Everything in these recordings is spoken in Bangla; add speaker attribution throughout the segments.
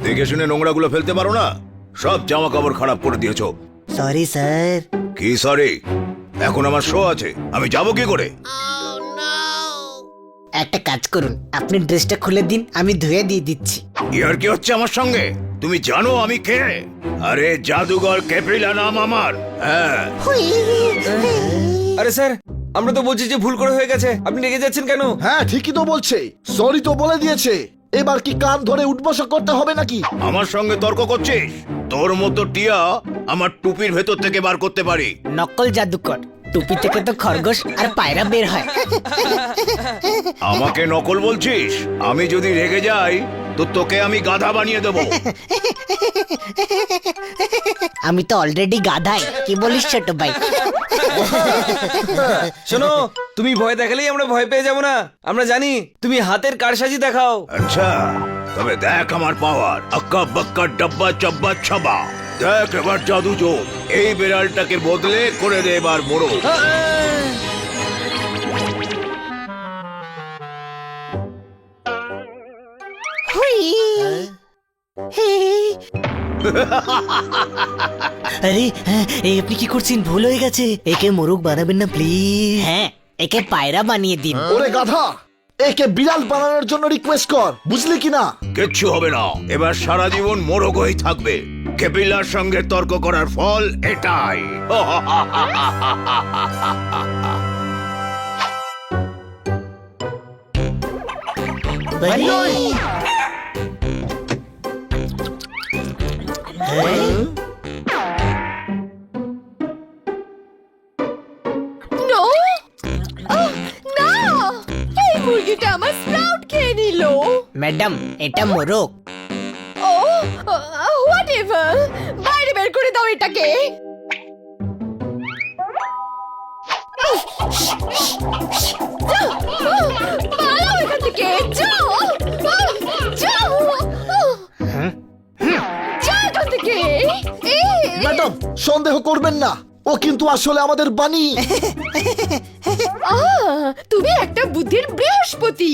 Speaker 1: দেখে শুনে নোংরাগুলো ফেলতে পারো না? সব জামা কাপড় খারাপ করে দিয়েছো।
Speaker 2: Sorry sir.
Speaker 1: কি সরি? এখন আমার শো আছে, আমি যাব কি করে?
Speaker 2: একটা কাজ করুন, আপনি ড্রেসটা খুলে দিন, আমি ধুয়ে দিয়ে দিচ্ছি।
Speaker 1: ইয়ার কি হচ্ছে আমার সঙ্গে? তুমি জানো আমি কে? আরে জাদুঘর ক্যাপ্রিলা নাম আমার। হ্যাঁ।
Speaker 3: আরে স্যার, আমরা তো বলছি যে ভুল করে হয়ে গেছে, আপনি রেগে যাচ্ছেন কেন?
Speaker 4: হ্যাঁ ঠিকই তো বলছে, সরি তো বলে দিয়েছে। এবার কি কান ধরে উঠবসা করতে হবে নাকি?
Speaker 1: আমার সঙ্গে তর্ক করছিস? তোর মতো টিয়া আমার টুপির ভেতর থেকে বার করতে পারি।
Speaker 2: নকল জাদুকর, টুপি থেকে তো খরগোশ আর পায়রা বের হয়।
Speaker 1: আমাকে নকল বলছিস? আমি যদি রেগে যাই তো তোকে আমি গাধা বানিয়ে দেবো।
Speaker 2: আমি তো অলরেডি গাধাই, কি বলিস ছোট ভাই?
Speaker 3: শোনো, তুমি ভয় দেখালেই আমরা ভয় পেয়ে যাব না। আমরা জানি তুমি হাতের কারসাজি দেখাও।
Speaker 1: আচ্ছা, তবে দেখ আমার পাওয়ার। আক্কা বাক্কা ডাব্বা চাব্বা ছাবা। দেখ এবার জাদু যোগ। এই বিড়ালটাকে বদলে করে দে এবার মোড়ো।
Speaker 2: আরে এই আপনি কি করছেন? ভুল হয়ে গেছে, একে মোরগ বানাবেন না প্লিজ। হ্যাঁ, একে পায়রা বানিয়ে দিন।
Speaker 4: ওরে গাধা, একে বিড়াল বানানোর জন্য রিকোয়েস্ট কর, বুঝলি কিনা?
Speaker 1: কিচ্ছু হবে না, এবার সারা জীবন মোরগ হয়ে থাকবে। ক্যাপিলার সঙ্গে তর্ক করার ফল এটাই।
Speaker 5: নো না, এই মুরগিটা আমার স্প্রাউট খেয়ে নিল।
Speaker 2: ম্যাডাম, এটা মোরগ।
Speaker 5: ও হোয়াট এভার, বাইরে বের করে দাও এটাকে। পালাও এখান থেকে, যাও যাও যাও এখান থেকে।
Speaker 4: ম্যাডাম সন্দেহ করবেন না, ও কিন্তু আসলে আমাদের বানি।
Speaker 5: তুমি একটা বুদ্ধির বৃহস্পতি।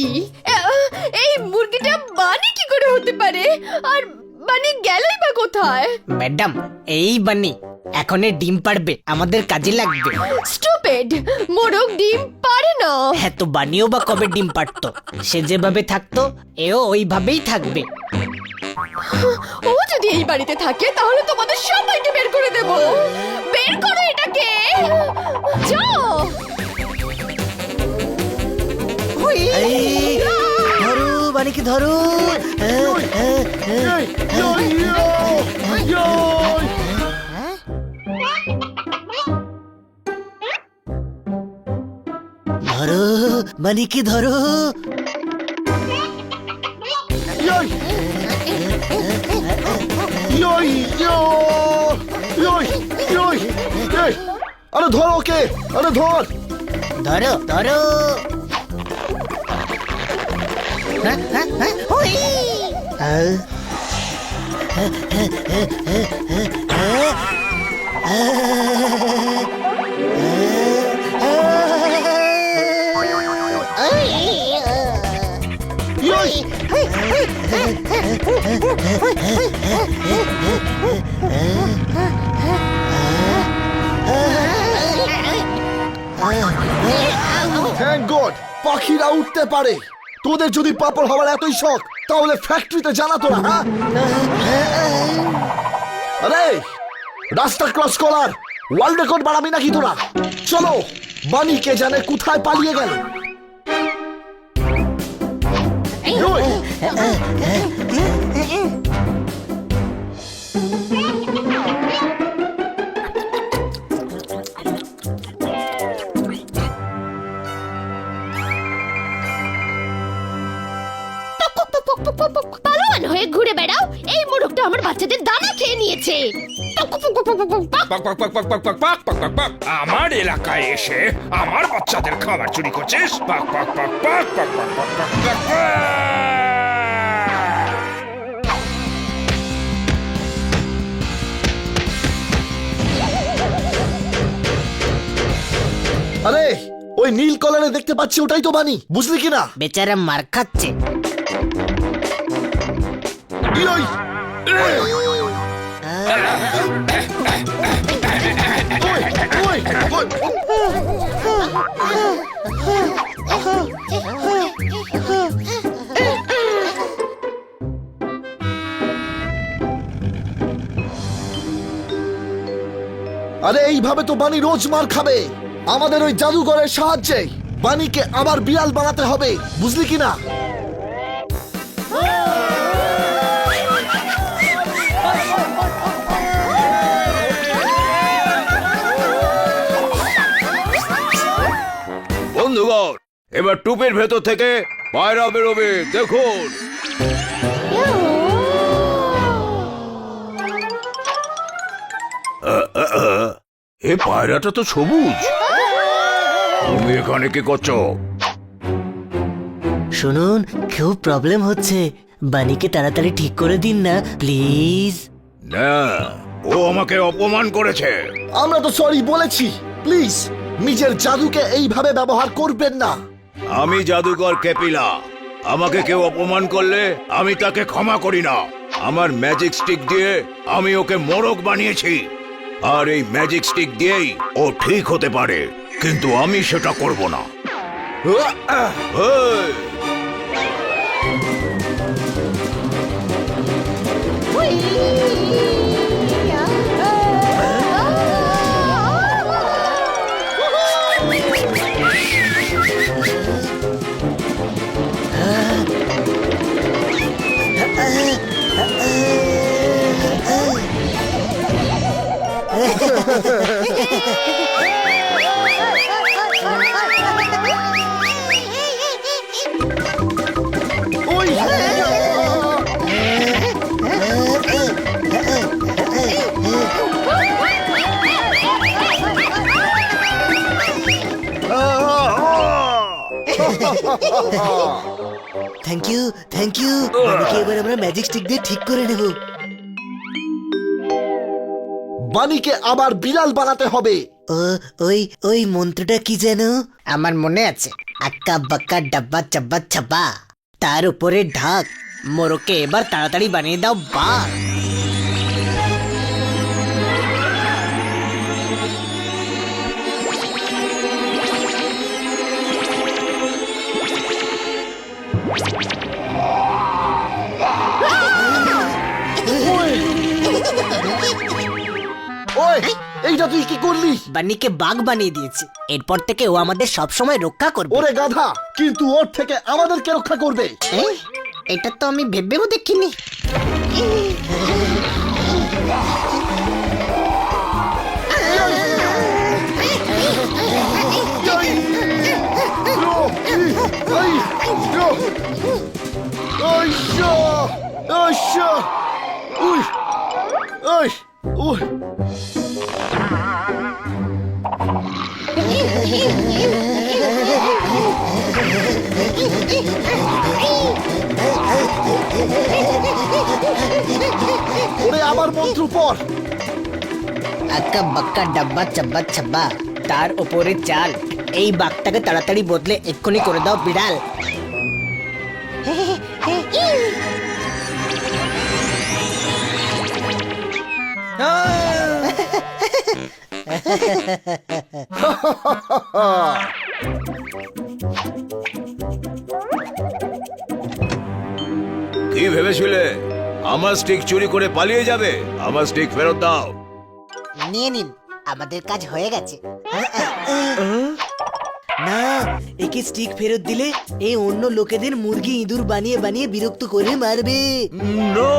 Speaker 5: এই মুরগিটা বানি কি করে হতে পারে? আর বানি গেলই বা কোথায়?
Speaker 2: ম্যাডাম, এই বানি এখন ডিম পারবে, আমাদের কাজে লাগবে।
Speaker 5: স্টুপিড, মোরগ ডিম পারে না।
Speaker 2: হ্যাঁ, তো বানিও বা কবে ডিম পারতো? সে যেভাবে থাকতো এও ওইভাবেই থাকবে।
Speaker 5: ও যদি এই বাড়িতে থাকে তাহলে তোমাদের সবাইকে বের করে দেব। বের করো এটাকে, যাও।
Speaker 2: ধরো বানিকে, ধরো। ধরো বানিকে, ধরো।
Speaker 4: আরে ধর ওকে, আরে ধর।
Speaker 2: ধরো ধরো।
Speaker 4: থ্যাংক গড, পাখিরা উঠতে পারে। তোদের যদি পাপড় হওয়ার এতই শখ তাহলে ফ্যাক্টরিতে জানাতো না। আরে রাস্তা ক্রস করার ওয়ার্ল্ড রেকর্ড বাড়াবি নাকি তোরা? চলো, বানি কে জানে কোথায় পালিয়ে গেল।
Speaker 5: পালোয়ান হয়ে ঘুরে বেড়াও, এই মোরগটা আমার বাচ্চাদের দানা খেয়ে নিয়েছে।
Speaker 6: পাক পাক পাক পাক পাক পাক পাক পাক পাক পাক। আমার এলাকায় এসে আমার বাচ্চাদের খাবার চুরি করছিস? পাক পাক পাক পাক পাক পাক পাক পাক পাক পাক।
Speaker 4: আরে ওই নীল কলারে দেখতে পাচ্ছি, ওটাই তো বানি, বুঝলি কিনা?
Speaker 2: বেচারা মার খাচ্ছে।
Speaker 4: ওই, ওই, ওই, ওই। আরে এইভাবে তো বানি রোজ মার খাবে। আমাদের ওই জাদুঘরের সাহায্যে বানিকে আবার বিড়াল বানাতে হবে, বুঝলি কিনা?
Speaker 1: বন্ধুগণ, এবার টুপের ভেতর থেকে পায়রা বেরোবে, দেখুন। এ পায়রাটা তো সবুজ। তুমি এখানে কি করছো?
Speaker 2: শুনুন, খুব প্রবলেম হচ্ছে, বানিকে তাড়াতাড়ি ঠিক করে দিন না প্লিজ।
Speaker 1: না, ও আমাকে অপমান করেছে।
Speaker 4: আমরা তো সরি বলেছি, প্লিজ নিজের জাদুকে এইভাবে ব্যবহার করবেন না।
Speaker 1: আমি জাদুকর ক্যাপিলা, আমাকে কেউ অপমান করলে আমি তাকে ক্ষমা করি না। আমার ম্যাজিক স্টিক দিয়ে আমি ওকে মোরগ বানিয়েছি, আর এই ম্যাজিক স্টিক দিয়েই ও ঠিক হতে পারে, কিন্তু আমি সেটা করব না। এই!
Speaker 4: ওই,
Speaker 2: থ্যাংক ইউ, থ্যাংক ইউ। বানিকে এবার আমরা ম্যাজিক স্টিক দিয়ে ঠিক করে নেব।
Speaker 4: বানিকে আবার বিড়াল বানাতে হবে।
Speaker 2: ও, ওই ওই মন্ত্রটা কি যেন? আমার মনে আছে, আক্কা বাক্কা ডাব্বা চাব্বা ছাব্বা, তার উপরে ঢাক। মোরকে এবার তাড়াতাড়ি বানিয়ে দাও বাঘ।
Speaker 4: ওই, এইটা তুই কি করলি?
Speaker 2: বানিকে বাঘ বানিয়ে দিয়েছি, এরপর থেকে ও আমাদের সব সময় রক্ষা করবে।
Speaker 4: ওরে গাধা, কিন্তু ওর থেকে আমাদেরকে রক্ষা করবে।
Speaker 2: এই, এটা তো আমি ভেবেও দেখিনি।
Speaker 4: ওরে আবার মন্ত্র পর।
Speaker 2: আক্কা বাক্কা ডাব্বা চাব্বা ছাব্বা, তার উপরে চাল। এই বাঘটাকে তাড়াতাড়ি বদলে এক্ষুনি করে দাও বিড়াল।
Speaker 1: কি ভেবেছিলে আমার স্টিক চুরি করে পালিয়ে যাবে? আমার স্টিক ফেরত দাও।
Speaker 2: নিয়ে নিন, আমাদের কাজ হয়ে গেছে। না, একে স্টিক ফেরত দিলে এ অন্য লোকেদের মুরগি ইঁদুর বানিয়ে বানিয়ে বিরক্ত করে মারবে।
Speaker 1: নো,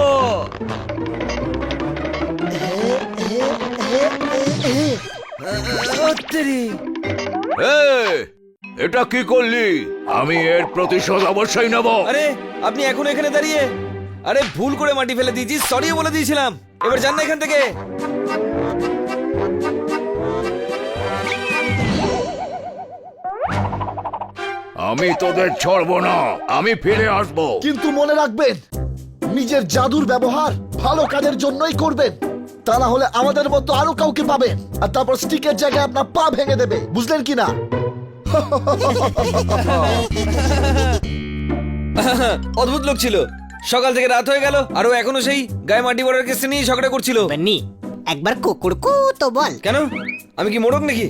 Speaker 1: এটা কি করলি? আমি এর প্রতিশোধ অবশ্যই নেব।
Speaker 3: আরে আপনি এখন এখানে দাঁড়িয়ে? আরে ভুল করে মাটি ফেলে দিয়েছি, সরি বলে দিয়েছিলাম, এবার যান না এখান থেকে।
Speaker 1: আমি তোদের ছাড়বো না, আমি ফিরে আসবো।
Speaker 4: কিন্তু মনে রাখবেন, নিজের জাদুর ব্যবহার ভালো কাজের জন্যই করবেন, তা না হলে আমাদের মতো আরো কাউকে পাবেন আর তারপর স্টিকের জায়গায় আপনার পা ভেঙে দেবে, বুঝলেন কি না?
Speaker 3: অদ্ভুত লোক ছিল। সকাল থেকে রাত হয়ে গেল আর ও এখনো সেই গায়ে মাটি ভরার কেসে নিয়ে ঝগড়া করছিল।
Speaker 2: বান্নি একবার কুকুরকু তো বল।
Speaker 3: কেন? আমি কি মোড়ক নাকি?